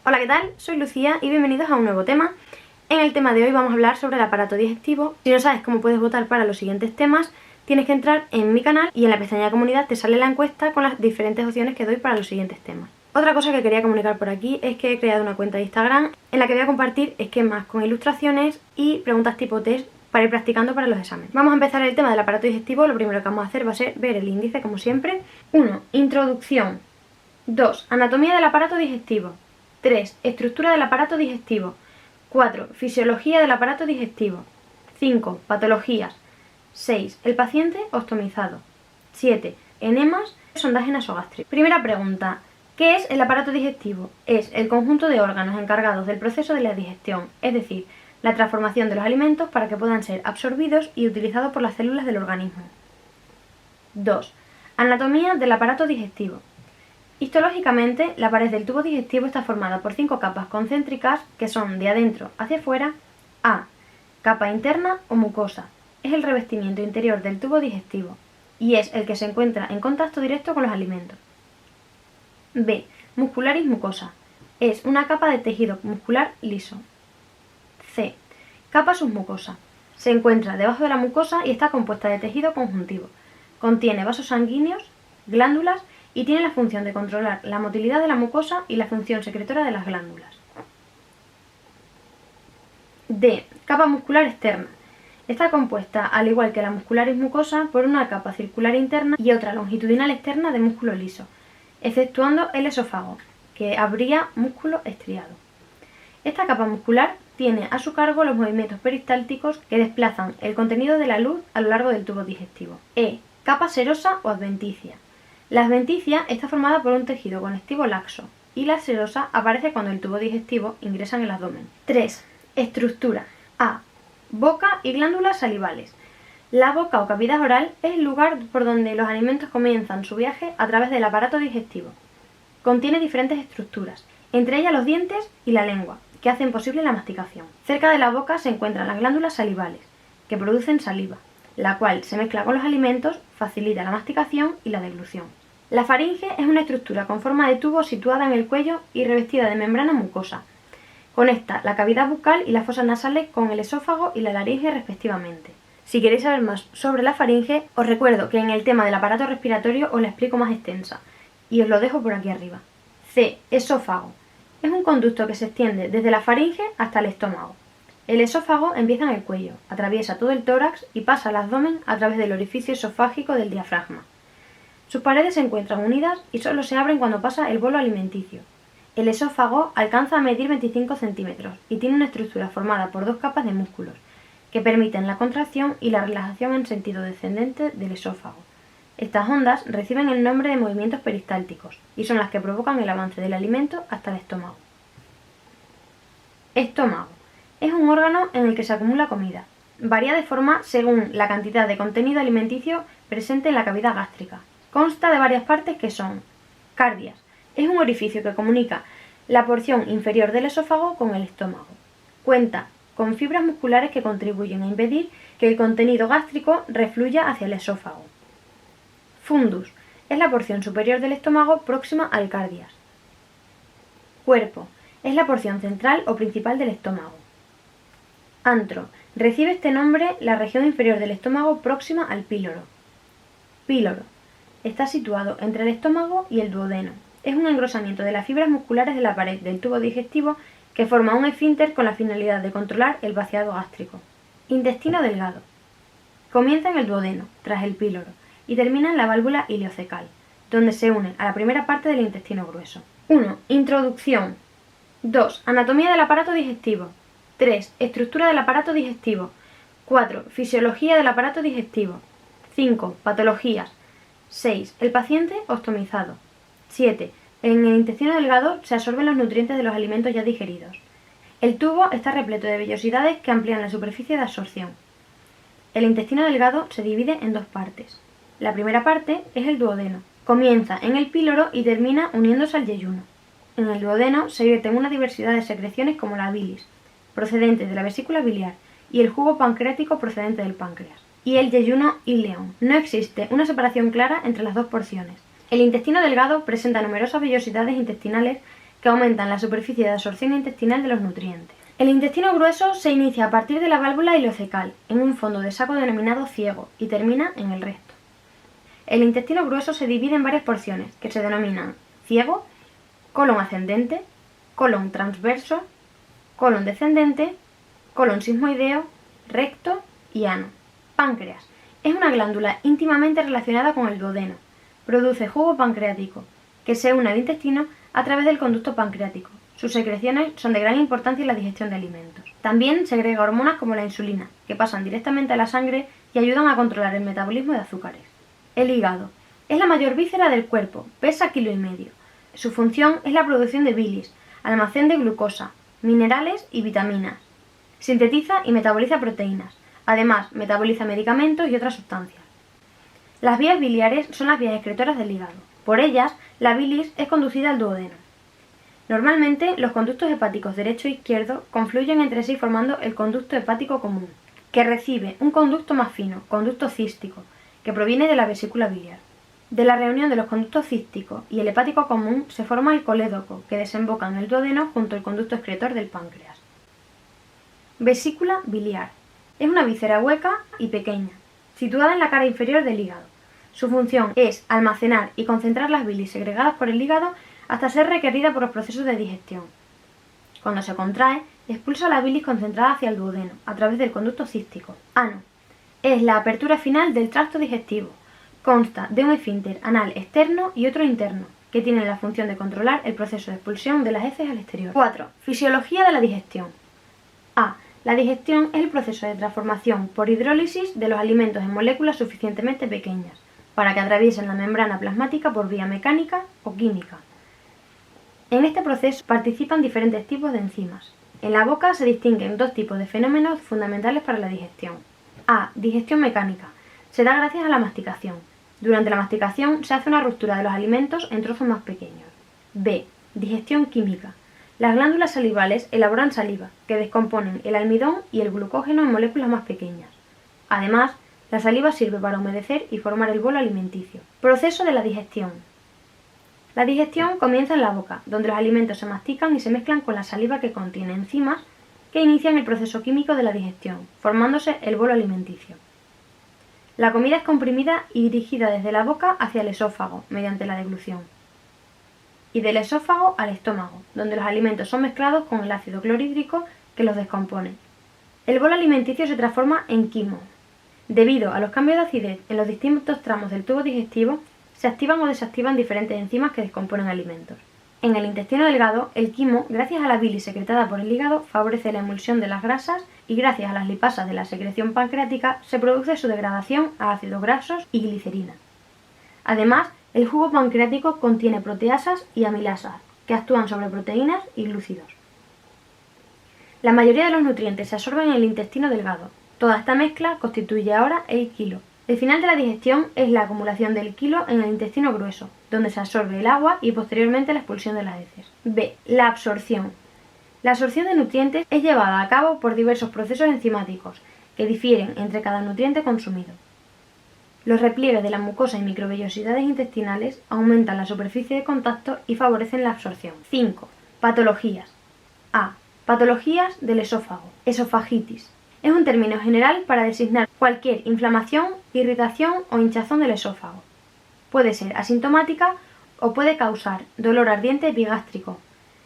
Hola, ¿qué tal? Soy Lucía y bienvenidos a un nuevo tema. En el tema de hoy vamos a hablar sobre el aparato digestivo. Si no sabes cómo puedes votar para los siguientes temas, tienes que entrar en mi canal y en la pestaña de comunidad te sale la encuesta con las diferentes opciones que doy para los siguientes temas. Otra cosa que quería comunicar por aquí es que he creado una cuenta de Instagram en la que voy a compartir esquemas con ilustraciones y preguntas tipo test para ir practicando para los exámenes. Vamos a empezar el tema del aparato digestivo. Lo primero que vamos a hacer va a ser ver el índice, como siempre. 1. Introducción. 2. Anatomía del aparato digestivo. 3. Estructura del aparato digestivo. 4. Fisiología del aparato digestivo. 5. Patologías. 6. El paciente ostomizado. 7. Enemas, sondaje nasogástrico. Primera pregunta. ¿Qué es el aparato digestivo? Es el conjunto de órganos encargados del proceso de la digestión, es decir, la transformación de los alimentos para que puedan ser absorbidos y utilizados por las células del organismo. 2. Anatomía del aparato digestivo. Histológicamente, la pared del tubo digestivo está formada por 5 capas concéntricas que son de adentro hacia afuera. A. Capa interna o mucosa. Es el revestimiento interior del tubo digestivo y es el que se encuentra en contacto directo con los alimentos. B. Muscularis mucosa. Es una capa de tejido muscular liso. C. Capa submucosa. Se encuentra debajo de la mucosa y está compuesta de tejido conjuntivo. Contiene vasos sanguíneos, glándulas y tiene la función de controlar la motilidad de la mucosa y la función secretora de las glándulas. D. Capa muscular externa. Está compuesta, al igual que la muscularis mucosa, por una capa circular interna y otra longitudinal externa de músculo liso, exceptuando el esófago, que habría músculo estriado. Esta capa muscular tiene a su cargo los movimientos peristálticos que desplazan el contenido de la luz a lo largo del tubo digestivo. E. Capa serosa o adventicia. La adventicia está formada por un tejido conectivo laxo y la serosa aparece cuando el tubo digestivo ingresa en el abdomen. 3. Estructura. A. Boca y glándulas salivales. La boca o cavidad oral es el lugar por donde los alimentos comienzan su viaje a través del aparato digestivo. Contiene diferentes estructuras, entre ellas los dientes y la lengua, que hacen posible la masticación. Cerca de la boca se encuentran las glándulas salivales, que producen saliva, la cual se mezcla con los alimentos, facilita la masticación y la deglución. La faringe es una estructura con forma de tubo situada en el cuello y revestida de membrana mucosa. Conecta la cavidad bucal y las fosas nasales con el esófago y la laringe respectivamente. Si queréis saber más sobre la faringe, os recuerdo que en el tema del aparato respiratorio os la explico más extensa, y os lo dejo por aquí arriba. C. Esófago. Es un conducto que se extiende desde la faringe hasta el estómago. El esófago empieza en el cuello, atraviesa todo el tórax y pasa al abdomen a través del orificio esofágico del diafragma. Sus paredes se encuentran unidas y solo se abren cuando pasa el bolo alimenticio. El esófago alcanza a medir 25 centímetros y tiene una estructura formada por 2 capas de músculos, que permiten la contracción y la relajación en sentido descendente del esófago. Estas ondas reciben el nombre de movimientos peristálticos y son las que provocan el avance del alimento hasta el estómago. Estómago. Es un órgano en el que se acumula comida. Varía de forma según la cantidad de contenido alimenticio presente en la cavidad gástrica. Consta de varias partes que son: cardias. Es un orificio que comunica la porción inferior del esófago con el estómago. Cuenta con fibras musculares que contribuyen a impedir que el contenido gástrico refluya hacia el esófago. Fundus. Es la porción superior del estómago próxima al cardias. Cuerpo. Es la porción central o principal del estómago. Antro. Recibe este nombre la región inferior del estómago próxima al píloro. Píloro. Está situado entre el estómago y el duodeno. Es un engrosamiento de las fibras musculares de la pared del tubo digestivo que forma un esfínter con la finalidad de controlar el vaciado gástrico. Intestino delgado. Comienza en el duodeno, tras el píloro, y termina en la válvula ileocecal, donde se une a la primera parte del intestino grueso. 1. Introducción. 2. Anatomía del aparato digestivo. 3. Estructura del aparato digestivo. 4. Fisiología del aparato digestivo. 5. Patologías. 6. El paciente ostomizado. 7. En el intestino delgado se absorben los nutrientes de los alimentos ya digeridos. El tubo está repleto de vellosidades que amplían la superficie de absorción. El intestino delgado se divide en 2 partes. La primera parte es el duodeno. Comienza en el píloro y termina uniéndose al yeyuno. En el duodeno se vierten una diversidad de secreciones como la bilis, procedente de la vesícula biliar, y el jugo pancreático procedente del páncreas, y el yeyuno ileón. No existe una separación clara entre las 2 porciones. El intestino delgado presenta numerosas vellosidades intestinales que aumentan la superficie de absorción intestinal de los nutrientes. El intestino grueso se inicia a partir de la válvula ileocecal, en un fondo de saco denominado ciego, y termina en el recto. El intestino grueso se divide en varias porciones, que se denominan ciego, colon ascendente, colon transverso, colon descendente, colon sigmoideo, recto y ano. Páncreas. Es una glándula íntimamente relacionada con el duodeno. Produce jugo pancreático, que se une al intestino a través del conducto pancreático. Sus secreciones son de gran importancia en la digestión de alimentos. También segrega hormonas como la insulina, que pasan directamente a la sangre y ayudan a controlar el metabolismo de azúcares. El hígado. Es la mayor víscera del cuerpo, pesa 1,5 kg. Su función es la producción de bilis, almacén de glucosa, minerales y vitaminas. Sintetiza y metaboliza proteínas. Además, metaboliza medicamentos y otras sustancias. Las vías biliares son las vías excretoras del hígado. Por ellas, la bilis es conducida al duodeno. Normalmente, los conductos hepáticos derecho e izquierdo confluyen entre sí formando el conducto hepático común, que recibe un conducto más fino, conducto cístico, que proviene de la vesícula biliar. De la reunión de los conductos císticos y el hepático común se forma el colédoco, que desemboca en el duodeno junto al conducto excretor del páncreas. Vesícula biliar. Es una víscera hueca y pequeña, situada en la cara inferior del hígado. Su función es almacenar y concentrar las bilis segregadas por el hígado hasta ser requerida por los procesos de digestión. Cuando se contrae, expulsa la bilis concentrada hacia el duodeno, a través del conducto cístico. Ano. Es la apertura final del tracto digestivo. Consta de un esfínter anal externo y otro interno, que tienen la función de controlar el proceso de expulsión de las heces al exterior. 4. Fisiología de la digestión. A. La digestión es el proceso de transformación por hidrólisis de los alimentos en moléculas suficientemente pequeñas, para que atraviesen la membrana plasmática por vía mecánica o química. En este proceso participan diferentes tipos de enzimas. En la boca se distinguen dos tipos de fenómenos fundamentales para la digestión. A. Digestión mecánica. Se da gracias a la masticación. Durante la masticación se hace una ruptura de los alimentos en trozos más pequeños. B. Digestión química. Las glándulas salivales elaboran saliva, que descomponen el almidón y el glucógeno en moléculas más pequeñas. Además, la saliva sirve para humedecer y formar el bolo alimenticio. Proceso de la digestión. La digestión comienza en la boca, donde los alimentos se mastican y se mezclan con la saliva que contiene enzimas que inician el proceso químico de la digestión, formándose el bolo alimenticio. La comida es comprimida y dirigida desde la boca hacia el esófago, mediante la deglución. Y del esófago al estómago, donde los alimentos son mezclados con el ácido clorhídrico que los descompone. El bolo alimenticio se transforma en quimo. Debido a los cambios de acidez en los distintos tramos del tubo digestivo, se activan o desactivan diferentes enzimas que descomponen alimentos. En el intestino delgado, el quimo, gracias a la bilis secretada por el hígado, favorece la emulsión de las grasas y gracias a las lipasas de la secreción pancreática se produce su degradación a ácidos grasos y glicerina. Además, el jugo pancreático contiene proteasas y amilasas, que actúan sobre proteínas y glúcidos. La mayoría de los nutrientes se absorben en el intestino delgado. Toda esta mezcla constituye ahora el quilo. El final de la digestión es la acumulación del quilo en el intestino grueso, donde se absorbe el agua y posteriormente la expulsión de las heces. B. La absorción. La absorción de nutrientes es llevada a cabo por diversos procesos enzimáticos, que difieren entre cada nutriente consumido. Los repliegues de la mucosa y microvellosidades intestinales aumentan la superficie de contacto y favorecen la absorción. 5. Patologías. A. Patologías del esófago. Esofagitis. Es un término general para designar cualquier inflamación, irritación o hinchazón del esófago. Puede ser asintomática o puede causar dolor ardiente epigástrico,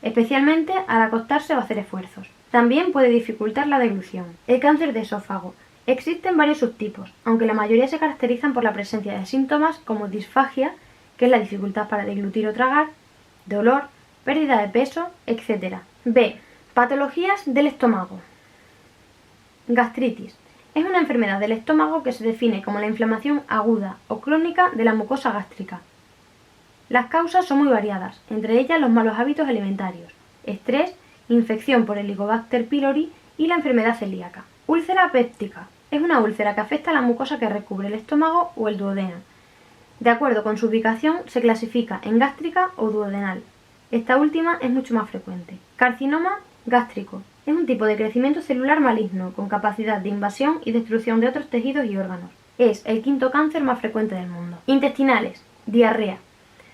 especialmente al acostarse o hacer esfuerzos. También puede dificultar la deglución. El cáncer de esófago. Existen varios subtipos, aunque la mayoría se caracterizan por la presencia de síntomas como disfagia, que es la dificultad para deglutir o tragar, dolor, pérdida de peso, etc. B. Patologías del estómago. Gastritis. Es una enfermedad del estómago que se define como la inflamación aguda o crónica de la mucosa gástrica. Las causas son muy variadas, entre ellas los malos hábitos alimentarios, estrés, infección por Helicobacter pylori y la enfermedad celíaca. Úlcera péptica. Es una úlcera que afecta a la mucosa que recubre el estómago o el duodeno. De acuerdo con su ubicación, se clasifica en gástrica o duodenal. Esta última es mucho más frecuente. Carcinoma gástrico. Es un tipo de crecimiento celular maligno con capacidad de invasión y destrucción de otros tejidos y órganos. Es el quinto cáncer más frecuente del mundo. Intestinales. Diarrea.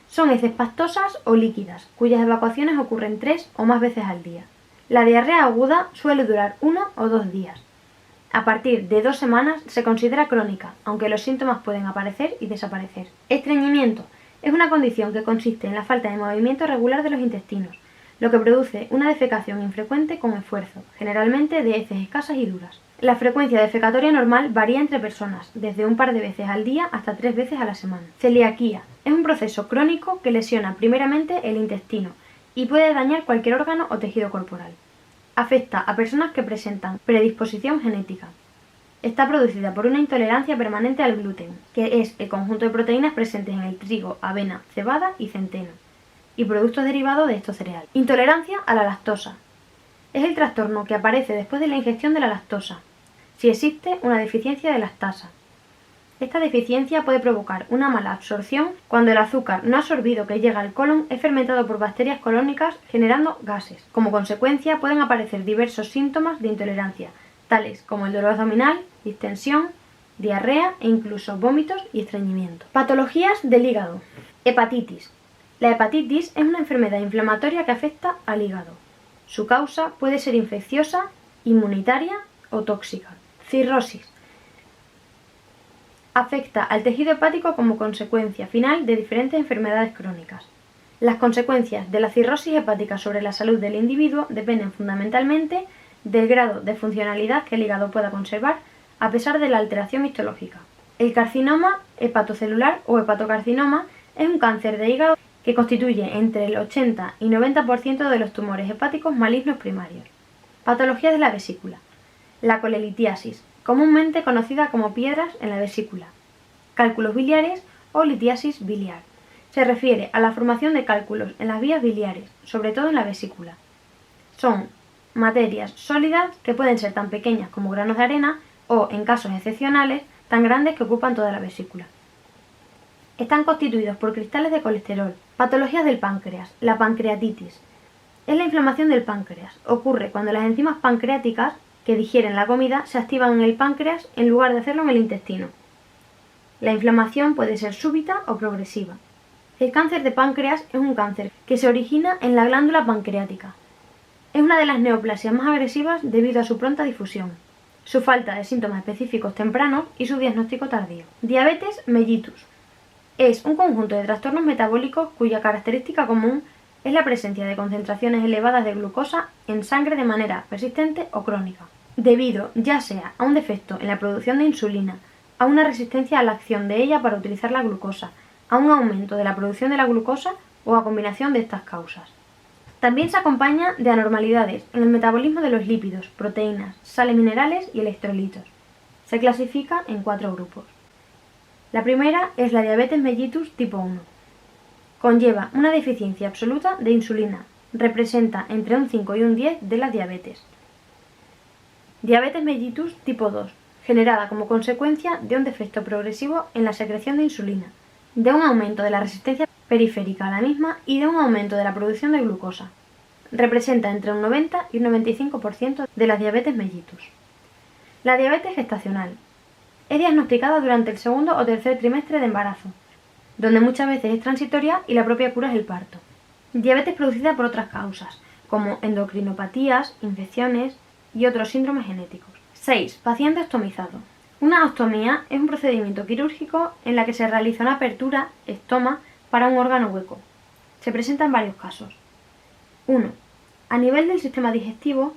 Son heces pastosas o líquidas, cuyas evacuaciones ocurren 3 o más veces al día. La diarrea aguda suele durar 1 o 2 días. A partir de 2 semanas se considera crónica, aunque los síntomas pueden aparecer y desaparecer. Estreñimiento es una condición que consiste en la falta de movimiento regular de los intestinos, lo que produce una defecación infrecuente con esfuerzo, generalmente de heces escasas y duras. La frecuencia defecatoria normal varía entre personas, desde un par de veces al día hasta 3 veces a la semana. Celiaquía es un proceso crónico que lesiona primeramente el intestino y puede dañar cualquier órgano o tejido corporal. Afecta a personas que presentan predisposición genética. Está producida por una intolerancia permanente al gluten, que es el conjunto de proteínas presentes en el trigo, avena, cebada y centeno, y productos derivados de estos cereales. Intolerancia a la lactosa. Es el trastorno que aparece después de la ingestión de la lactosa, si existe una deficiencia de lactasa. Esta deficiencia puede provocar una mala absorción cuando el azúcar no absorbido que llega al colon es fermentado por bacterias colónicas generando gases. Como consecuencia pueden aparecer diversos síntomas de intolerancia, tales como el dolor abdominal, distensión, diarrea e incluso vómitos y estreñimiento. Patologías del hígado. Hepatitis. La hepatitis es una enfermedad inflamatoria que afecta al hígado. Su causa puede ser infecciosa, inmunitaria o tóxica. Cirrosis. Afecta al tejido hepático como consecuencia final de diferentes enfermedades crónicas. Las consecuencias de la cirrosis hepática sobre la salud del individuo dependen fundamentalmente del grado de funcionalidad que el hígado pueda conservar a pesar de la alteración histológica. El carcinoma hepatocelular o hepatocarcinoma es un cáncer de hígado que constituye entre el 80 y 90% de los tumores hepáticos malignos primarios. Patologías de la vesícula. La colelitiasis, comúnmente conocida como piedras en la vesícula. Cálculos biliares o litiasis biliar. Se refiere a la formación de cálculos en las vías biliares, sobre todo en la vesícula. Son materias sólidas que pueden ser tan pequeñas como granos de arena o, en casos excepcionales, tan grandes que ocupan toda la vesícula. Están constituidos por cristales de colesterol. Patologías del páncreas. La pancreatitis. Es la inflamación del páncreas. Ocurre cuando las enzimas pancreáticas que digieren la comida se activan en el páncreas en lugar de hacerlo en el intestino. La inflamación puede ser súbita o progresiva. El cáncer de páncreas es un cáncer que se origina en la glándula pancreática. Es una de las neoplasias más agresivas debido a su pronta difusión, su falta de síntomas específicos tempranos y su diagnóstico tardío. Diabetes mellitus. Es un conjunto de trastornos metabólicos cuya característica común es la presencia de concentraciones elevadas de glucosa en sangre de manera persistente o crónica, debido ya sea a un defecto en la producción de insulina, a una resistencia a la acción de ella para utilizar la glucosa, a un aumento de la producción de la glucosa o a combinación de estas causas. También se acompaña de anormalidades en el metabolismo de los lípidos, proteínas, sales minerales y electrolitos. Se clasifica en 4 grupos. La primera es la diabetes mellitus tipo 1. Conlleva una deficiencia absoluta de insulina. Representa entre un 5 y un 10 de la diabetes. Diabetes mellitus tipo 2. Generada como consecuencia de un defecto progresivo en la secreción de insulina, de un aumento de la resistencia periférica a la misma y de un aumento de la producción de glucosa. Representa entre un 90 y un 95% de la diabetes mellitus. La diabetes gestacional. Es diagnosticada durante el segundo o tercer trimestre de embarazo, donde muchas veces es transitoria y la propia cura es el parto. Diabetes producida por otras causas, como endocrinopatías, infecciones y otros síndromes genéticos. 6. Paciente ostomizado. Una ostomía es un procedimiento quirúrgico en la que se realiza una apertura estoma para un órgano hueco. Se presenta en varios casos. 1. A nivel del sistema digestivo,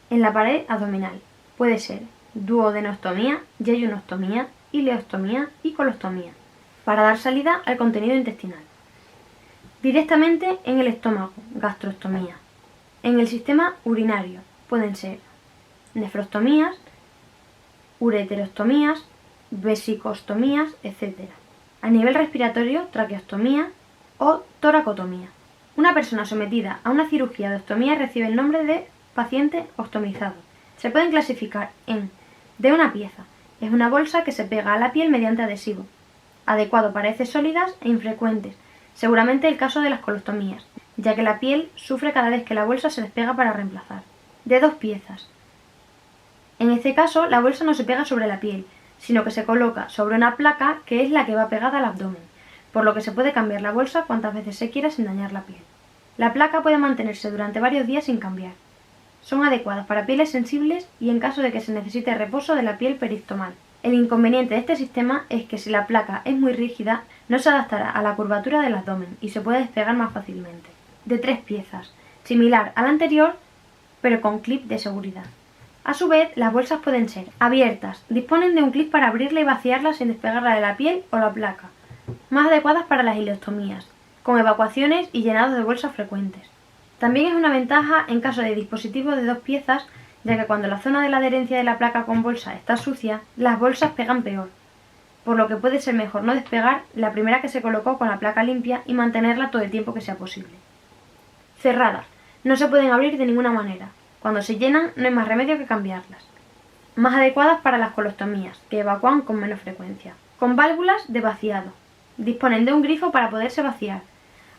en la pared abdominal. Puede ser duodenostomía, yeyunostomía, ileostomía y colostomía, para dar salida al contenido intestinal. Directamente en el estómago, gastrostomía. En el sistema urinario pueden ser nefrostomías, ureterostomías, vesicostomías, etc. A nivel respiratorio, traqueostomía o toracotomía. Una persona sometida a una cirugía de ostomía recibe el nombre de paciente ostomizado. Se pueden clasificar en de una pieza. Es una bolsa que se pega a la piel mediante adhesivo. Adecuado para heces sólidas e infrecuentes. Seguramente el caso de las colostomías, ya que la piel sufre cada vez que la bolsa se despega para reemplazar. De 2 piezas. En este caso, la bolsa no se pega sobre la piel, sino que se coloca sobre una placa que es la que va pegada al abdomen. por lo que se puede cambiar la bolsa cuantas veces se quiera sin dañar la piel. La placa puede mantenerse durante varios días sin cambiar. Son adecuadas para pieles sensibles y en caso de que se necesite reposo de la piel peristomal. El inconveniente de este sistema es que si la placa es muy rígida, no se adaptará a la curvatura del abdomen y se puede despegar más fácilmente. De 3 piezas, similar al anterior, pero con clip de seguridad. A su vez, las bolsas pueden ser abiertas, disponen de un clip para abrirla y vaciarla sin despegarla de la piel o la placa, más adecuadas para las ileostomías, con evacuaciones y llenados de bolsas frecuentes. También es una ventaja en caso de dispositivos de 2 piezas, ya que cuando la zona de la adherencia de la placa con bolsa está sucia, las bolsas pegan peor, por lo que puede ser mejor no despegar la primera que se colocó con la placa limpia y mantenerla todo el tiempo que sea posible. Cerradas, no se pueden abrir de ninguna manera. Cuando se llenan no hay más remedio que cambiarlas. Más adecuadas para las colostomías, que evacúan con menos frecuencia. Con válvulas de vaciado. Disponen de un grifo para poderse vaciar.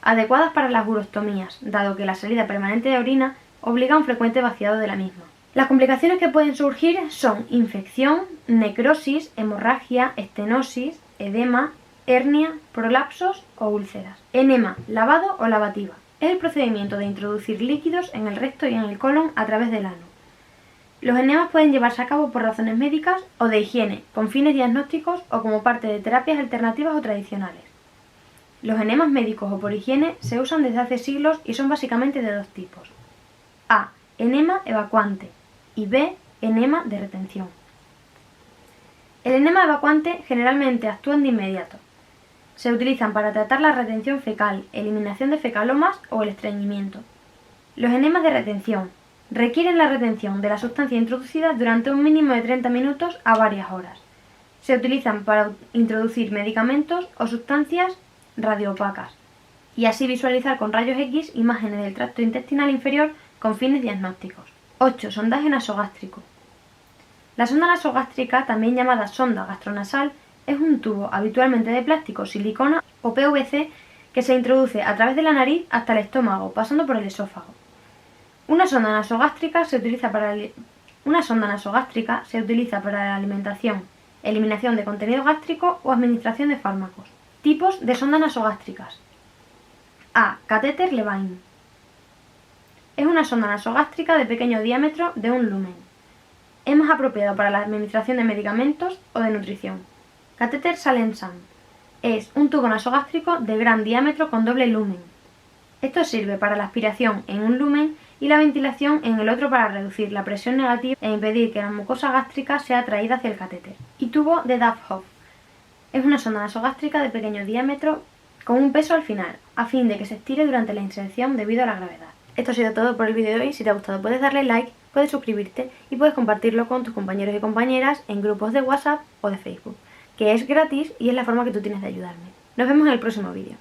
Adecuadas para las urostomías, dado que la salida permanente de orina obliga a un frecuente vaciado de la misma. Las complicaciones que pueden surgir son infección, necrosis, hemorragia, estenosis, edema, hernia, prolapsos o úlceras. Enema, lavado o lavativa. Es el procedimiento de introducir líquidos en el recto y en el colon a través del ano. Los enemas pueden llevarse a cabo por razones médicas o de higiene, con fines diagnósticos o como parte de terapias alternativas o tradicionales. Los enemas médicos o por higiene se usan desde hace siglos y son básicamente de 2 tipos. A. Enema evacuante y B. Enema de retención. El enema evacuante generalmente actúa de inmediato. Se utilizan para tratar la retención fecal, eliminación de fecalomas o el estreñimiento. Los enemas de retención requieren la retención de la sustancia introducida durante un mínimo de 30 minutos a varias horas. Se utilizan para introducir medicamentos o sustancias radioopacas y así visualizar con rayos X imágenes del tracto intestinal inferior con fines diagnósticos. 8. Sondaje nasogástrico. La sonda nasogástrica, también llamada sonda gastronasal, es un tubo habitualmente de plástico, silicona o PVC que se introduce a través de la nariz hasta el estómago, pasando por el esófago. Una sonda nasogástrica se utiliza para la alimentación, eliminación de contenido gástrico o administración de fármacos. Tipos de sondas nasogástricas. A. Catéter Levine. Es una sonda nasogástrica de pequeño diámetro de 1 lumen. Es más apropiado para la administración de medicamentos o de nutrición. Catéter Salensam. Es un tubo nasogástrico de gran diámetro con doble lumen. Esto sirve para la aspiración en un lumen y la ventilación en el otro para reducir la presión negativa e impedir que la mucosa gástrica sea atraída hacia el catéter. Y tubo de Duff-Hoff. Es una sonda nasogástrica de pequeño diámetro con un peso al final, a fin de que se estire durante la inserción debido a la gravedad. Esto ha sido todo por el vídeo de hoy. Si te ha gustado puedes darle like, puedes suscribirte y puedes compartirlo con tus compañeros y compañeras en grupos de WhatsApp o de Facebook, que es gratis y es la forma que tú tienes de ayudarme. Nos vemos en el próximo vídeo.